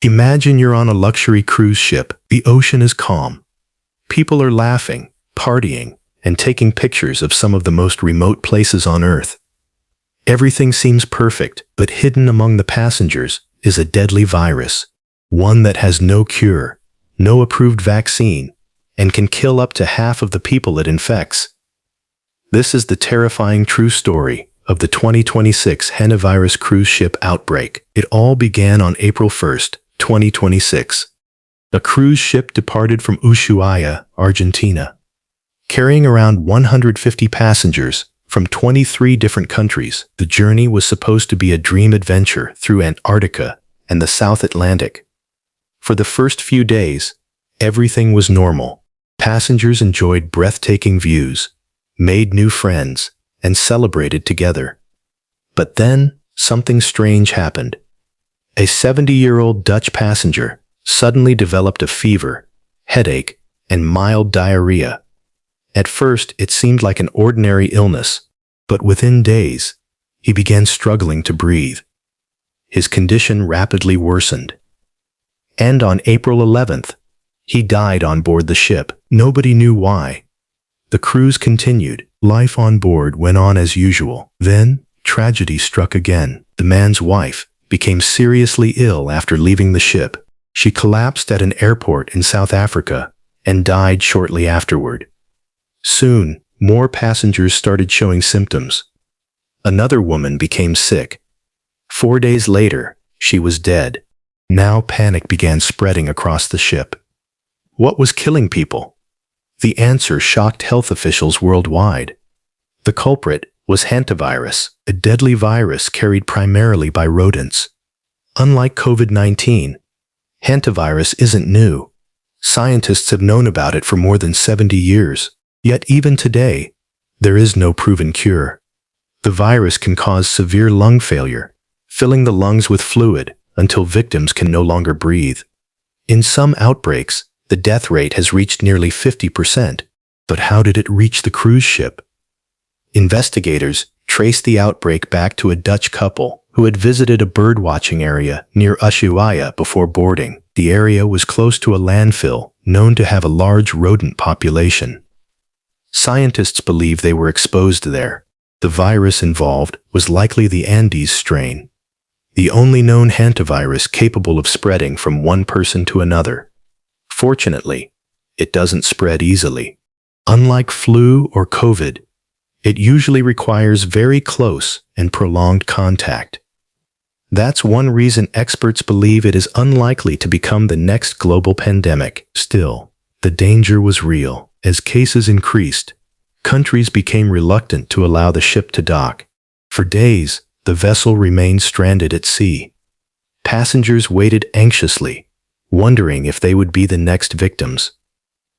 Imagine you're on a luxury cruise ship. The ocean is calm. People are laughing, partying, and taking pictures of some of the most remote places on Earth. Everything seems perfect, but hidden among the passengers is a deadly virus, one that has no cure, no approved vaccine, and can kill up to half of the people it infects. This is the terrifying true story of the 2026 Hantavirus cruise ship outbreak. It all began on April 1st, 2026. A cruise ship departed from Ushuaia, Argentina, carrying around 150 passengers from 23 different countries. The journey was supposed to be a dream adventure through Antarctica and the South Atlantic. For the first few days, everything was normal. Passengers enjoyed breathtaking views, made new friends, and celebrated together. But then, something strange happened. A 70-year-old Dutch passenger suddenly developed a fever, headache, and mild diarrhea. At first, it seemed like an ordinary illness, but within days, he began struggling to breathe. His condition rapidly worsened. And on April 11th, he died on board the ship. Nobody knew why. The cruise continued. Life on board went on as usual. Then, tragedy struck again. The man's wife became seriously ill after leaving the ship. She collapsed at an airport in South Africa and died shortly afterward. Soon, more passengers started showing symptoms. Another woman became sick. 4 days later, she was dead. Now panic began spreading across the ship. What was killing people? The answer shocked health officials worldwide. The culprit was Hantavirus, a deadly virus carried primarily by rodents. Unlike COVID-19, Hantavirus isn't new. Scientists have known about it for more than 70 years. Yet even today, there is no proven cure. The virus can cause severe lung failure, filling the lungs with fluid until victims can no longer breathe. In some outbreaks, the death rate has reached nearly 50%. But how did it reach the cruise ship? Investigators traced the outbreak back to a Dutch couple who had visited a birdwatching area near Ushuaia before boarding. The area was close to a landfill known to have a large rodent population. Scientists believe they were exposed there. The virus involved was likely the Andes strain, the only known hantavirus capable of spreading from one person to another. Fortunately, it doesn't spread easily. Unlike flu or COVID, it usually requires very close and prolonged contact. That's one reason experts believe it is unlikely to become the next global pandemic. Still, the danger was real. As cases increased, countries became reluctant to allow the ship to dock. For days, the vessel remained stranded at sea. Passengers waited anxiously, wondering if they would be the next victims.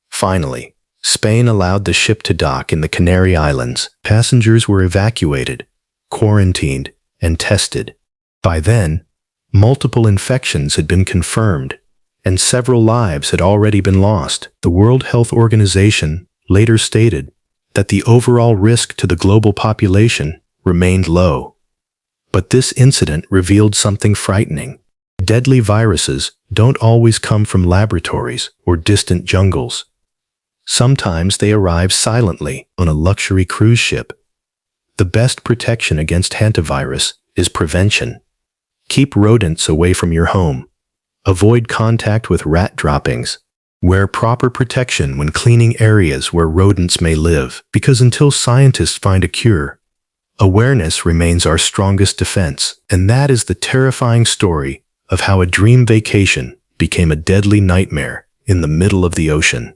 Finally, Spain allowed the ship to dock in the Canary Islands. Passengers were evacuated, quarantined, and tested. By then, multiple infections had been confirmed, and several lives had already been lost. The World Health Organization later stated that the overall risk to the global population remained low. But this incident revealed something frightening. Deadly viruses don't always come from laboratories or distant jungles. Sometimes they arrive silently on a luxury cruise ship. The best protection against hantavirus is prevention. Keep rodents away from your home. Avoid contact with rat droppings. Wear proper protection when cleaning areas where rodents may live, because until scientists find a cure, awareness remains our strongest defense. And that is the terrifying story of how a dream vacation became a deadly nightmare in the middle of the ocean.